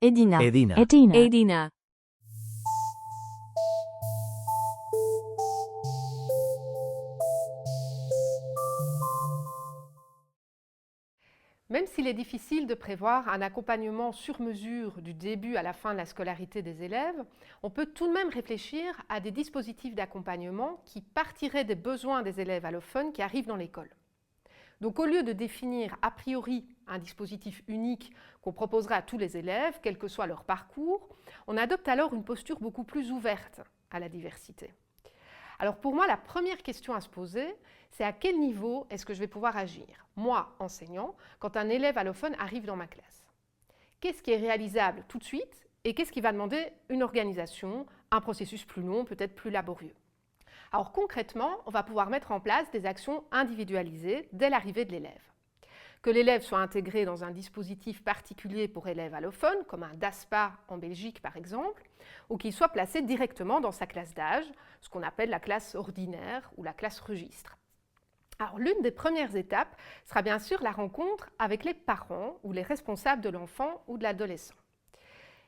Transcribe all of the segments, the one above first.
Edina. Edina. Edina. Edina. Même s'il est difficile de prévoir un accompagnement sur mesure du début à la fin de la scolarité des élèves, on peut tout de même réfléchir à des dispositifs d'accompagnement qui partiraient des besoins des élèves allophones qui arrivent dans l'école. Donc au lieu de définir a priori un dispositif unique qu'on proposerait à tous les élèves, quel que soit leur parcours, on adopte alors une posture beaucoup plus ouverte à la diversité. Alors pour moi, la première question à se poser, c'est à quel niveau est-ce que je vais pouvoir agir, moi, enseignant, quand un élève allophone arrive dans ma classe? Qu'est-ce qui est réalisable tout de suite et qu'est-ce qui va demander une organisation, un processus plus long, peut-être plus laborieux? Alors concrètement, on va pouvoir mettre en place des actions individualisées dès l'arrivée de l'élève. Que l'élève soit intégré dans un dispositif particulier pour élèves allophones, comme un DASPA en Belgique par exemple, ou qu'il soit placé directement dans sa classe d'âge, ce qu'on appelle la classe ordinaire ou la classe registre. Alors l'une des premières étapes sera bien sûr la rencontre avec les parents ou les responsables de l'enfant ou de l'adolescent.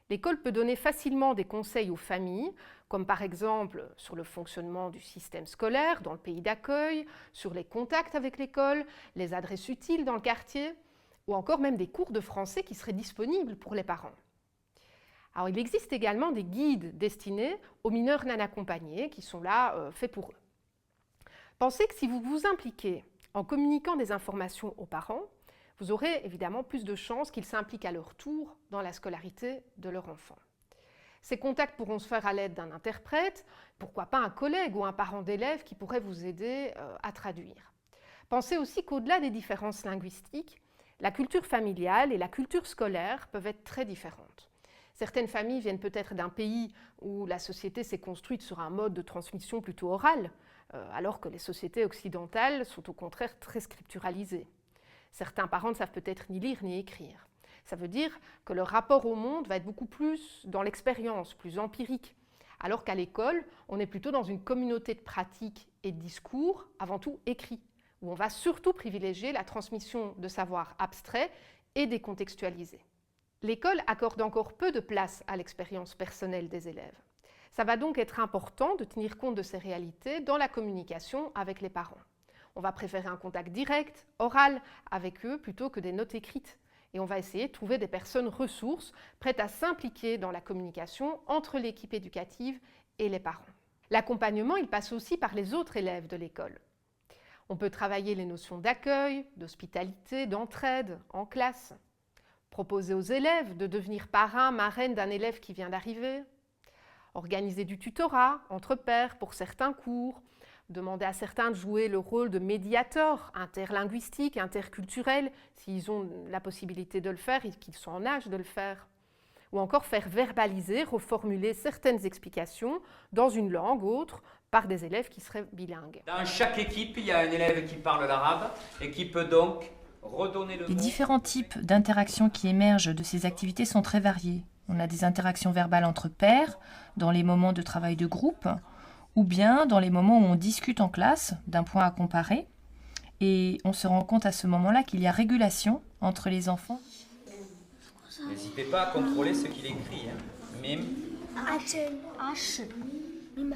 L'école peut donner facilement des conseils aux familles, comme par exemple sur le fonctionnement du système scolaire dans le pays d'accueil, sur les contacts avec l'école, les adresses utiles dans le quartier, ou encore même des cours de français qui seraient disponibles pour les parents. Alors, il existe également des guides destinés aux mineurs non accompagnés qui sont là faits pour eux. Pensez que si vous vous impliquez en communiquant des informations aux parents, vous aurez évidemment plus de chances qu'ils s'impliquent à leur tour dans la scolarité de leur enfant. Ces contacts pourront se faire à l'aide d'un interprète, pourquoi pas un collègue ou un parent d'élève qui pourrait vous aider à traduire. Pensez aussi qu'au-delà des différences linguistiques, la culture familiale et la culture scolaire peuvent être très différentes. Certaines familles viennent peut-être d'un pays où la société s'est construite sur un mode de transmission plutôt oral, alors que les sociétés occidentales sont au contraire très scripturalisées. Certains parents ne savent peut-être ni lire ni écrire. Ça veut dire que leur rapport au monde va être beaucoup plus dans l'expérience, plus empirique, alors qu'à l'école, on est plutôt dans une communauté de pratiques et de discours, avant tout écrits, où on va surtout privilégier la transmission de savoirs abstraits et décontextualisés. L'école accorde encore peu de place à l'expérience personnelle des élèves. Ça va donc être important de tenir compte de ces réalités dans la communication avec les parents. On va préférer un contact direct, oral, avec eux plutôt que des notes écrites. Et on va essayer de trouver des personnes ressources prêtes à s'impliquer dans la communication entre l'équipe éducative et les parents. L'accompagnement, il passe aussi par les autres élèves de l'école. On peut travailler les notions d'accueil, d'hospitalité, d'entraide en classe. Proposer aux élèves de devenir parrain, marraine d'un élève qui vient d'arriver. Organiser du tutorat entre pairs pour certains cours. Demander à certains de jouer le rôle de médiateur interlinguistique, interculturel, s'ils ont la possibilité de le faire et qu'ils sont en âge de le faire. Ou encore faire verbaliser, reformuler certaines explications dans une langue autre par des élèves qui seraient bilingues. Dans chaque équipe, il y a un élève qui parle l'arabe et qui peut donc redonner le Les mot. différents types d'interactions qui émergent de ces activités sont très variés. On a des interactions verbales entre pairs, dans les moments de travail de groupe, ou bien dans les moments où on discute en classe d'un point à comparer. Et on se rend compte à ce moment-là qu'il y a régulation entre les enfants. N'hésitez pas à contrôler ce qu'il écrit. Mime.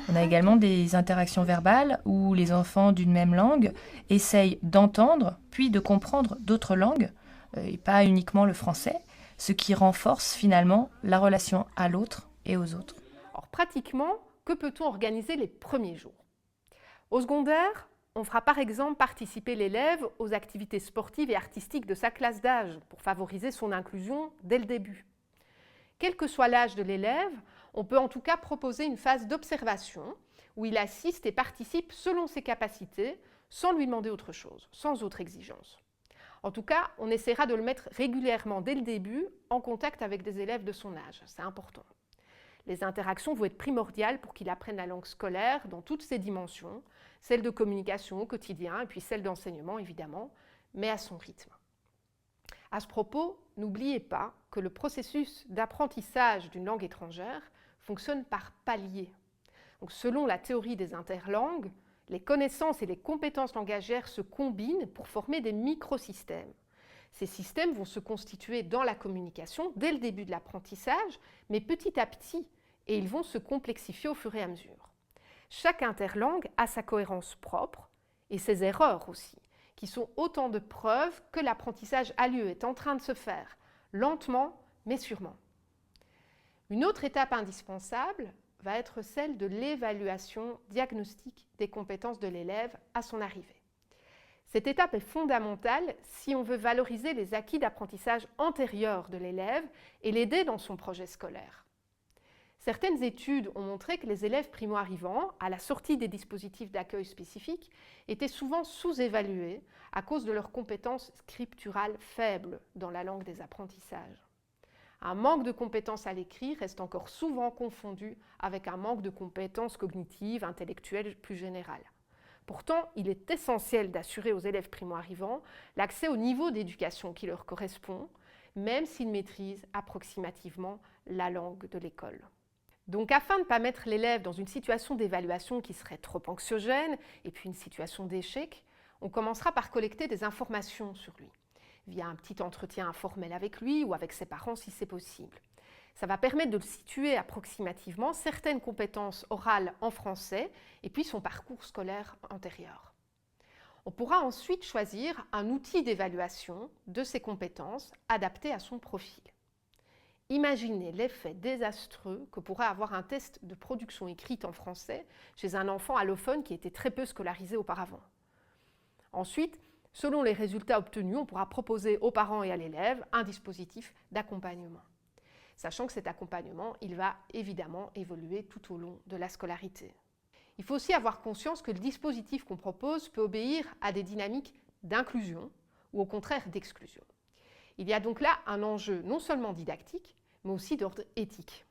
On a également des interactions verbales où les enfants d'une même langue essayent d'entendre puis de comprendre d'autres langues, et pas uniquement le français, ce qui renforce finalement la relation à l'autre et aux autres. Alors pratiquement, que peut-on organiser les premiers jours? Au secondaire, on fera par exemple participer l'élève aux activités sportives et artistiques de sa classe d'âge pour favoriser son inclusion dès le début. Quel que soit l'âge de l'élève, on peut en tout cas proposer une phase d'observation où il assiste et participe selon ses capacités, sans lui demander autre chose, sans autre exigence. En tout cas, on essaiera de le mettre régulièrement dès le début en contact avec des élèves de son âge, c'est important. Les interactions vont être primordiales pour qu'il apprenne la langue scolaire dans toutes ses dimensions, celle de communication au quotidien et puis celle d'enseignement évidemment, mais à son rythme. À ce propos, n'oubliez pas que le processus d'apprentissage d'une langue étrangère fonctionne par paliers. Donc, selon la théorie des interlangues, les connaissances et les compétences langagières se combinent pour former des microsystèmes. Ces systèmes vont se constituer dans la communication dès le début de l'apprentissage, mais petit à petit, et ils vont se complexifier au fur et à mesure. Chaque interlangue a sa cohérence propre et ses erreurs aussi, qui sont autant de preuves que l'apprentissage a lieu, est en train de se faire, lentement mais sûrement. Une autre étape indispensable va être celle de l'évaluation diagnostique des compétences de l'élève à son arrivée. Cette étape est fondamentale si on veut valoriser les acquis d'apprentissage antérieurs de l'élève et l'aider dans son projet scolaire. Certaines études ont montré que les élèves primo-arrivants, à la sortie des dispositifs d'accueil spécifiques, étaient souvent sous-évalués à cause de leurs compétences scripturales faibles dans la langue des apprentissages. Un manque de compétences à l'écrit reste encore souvent confondu avec un manque de compétences cognitives, intellectuelles plus générales. Pourtant, il est essentiel d'assurer aux élèves primo-arrivants l'accès au niveau d'éducation qui leur correspond, même s'ils maîtrisent approximativement la langue de l'école. Donc, afin de ne pas mettre l'élève dans une situation d'évaluation qui serait trop anxiogène et puis une situation d'échec, on commencera par collecter des informations sur lui, via un petit entretien informel avec lui ou avec ses parents si c'est possible. Ça va permettre de le situer approximativement certaines compétences orales en français et puis son parcours scolaire antérieur. On pourra ensuite choisir un outil d'évaluation de ces compétences adapté à son profil. Imaginez l'effet désastreux que pourrait avoir un test de production écrite en français chez un enfant allophone qui était très peu scolarisé auparavant. Ensuite, selon les résultats obtenus, on pourra proposer aux parents et à l'élève un dispositif d'accompagnement. Sachant que cet accompagnement, il va évidemment évoluer tout au long de la scolarité. Il faut aussi avoir conscience que le dispositif qu'on propose peut obéir à des dynamiques d'inclusion ou au contraire d'exclusion. Il y a donc là un enjeu non seulement didactique, mais aussi d'ordre éthique.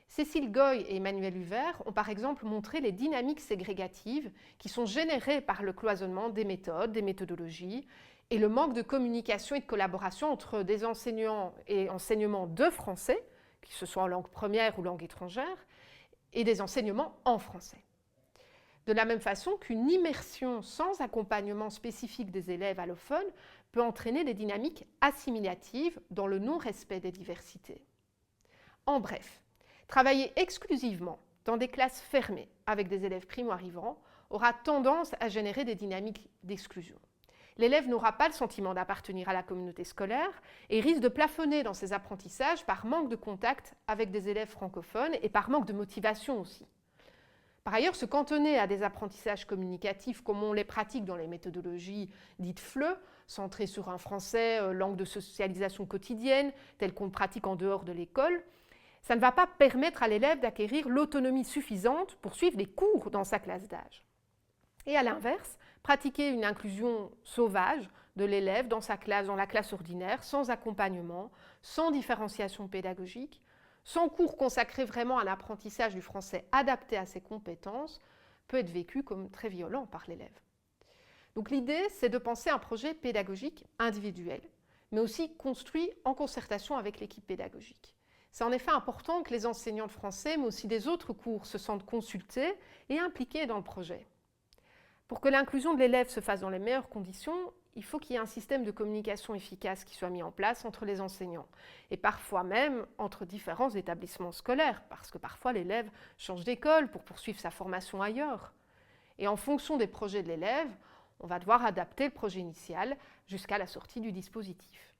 Cécile Goy et Emmanuel Huvert ont par exemple montré les dynamiques ségrégatives qui sont générées par le cloisonnement des méthodes, des méthodologies, et le manque de communication et de collaboration entre des enseignants et enseignements de français, que ce soit en langue première ou langue étrangère, et des enseignements en français. De la même façon qu'une immersion sans accompagnement spécifique des élèves allophones peut entraîner des dynamiques assimilatives dans le non-respect des diversités. En bref, travailler exclusivement dans des classes fermées avec des élèves primo-arrivants aura tendance à générer des dynamiques d'exclusion. L'élève n'aura pas le sentiment d'appartenir à la communauté scolaire et risque de plafonner dans ses apprentissages par manque de contact avec des élèves francophones et par manque de motivation aussi. Par ailleurs, se cantonner à des apprentissages communicatifs comme on les pratique dans les méthodologies dites FLE, centrées sur un français, langue de socialisation quotidienne, telle qu'on le pratique en dehors de l'école, ça ne va pas permettre à l'élève d'acquérir l'autonomie suffisante pour suivre les cours dans sa classe d'âge. Et à l'inverse, pratiquer une inclusion sauvage de l'élève dans sa classe, dans la classe ordinaire, sans accompagnement, sans différenciation pédagogique, sans cours consacrés vraiment à l'apprentissage du français adapté à ses compétences, peut être vécu comme très violent par l'élève. Donc l'idée, c'est de penser un projet pédagogique individuel, mais aussi construit en concertation avec l'équipe pédagogique. C'est en effet important que les enseignants de français, mais aussi des autres cours, se sentent consultés et impliqués dans le projet. Pour que l'inclusion de l'élève se fasse dans les meilleures conditions, il faut qu'il y ait un système de communication efficace qui soit mis en place entre les enseignants, et parfois même entre différents établissements scolaires, parce que parfois l'élève change d'école pour poursuivre sa formation ailleurs. Et en fonction des projets de l'élève, on va devoir adapter le projet initial jusqu'à la sortie du dispositif.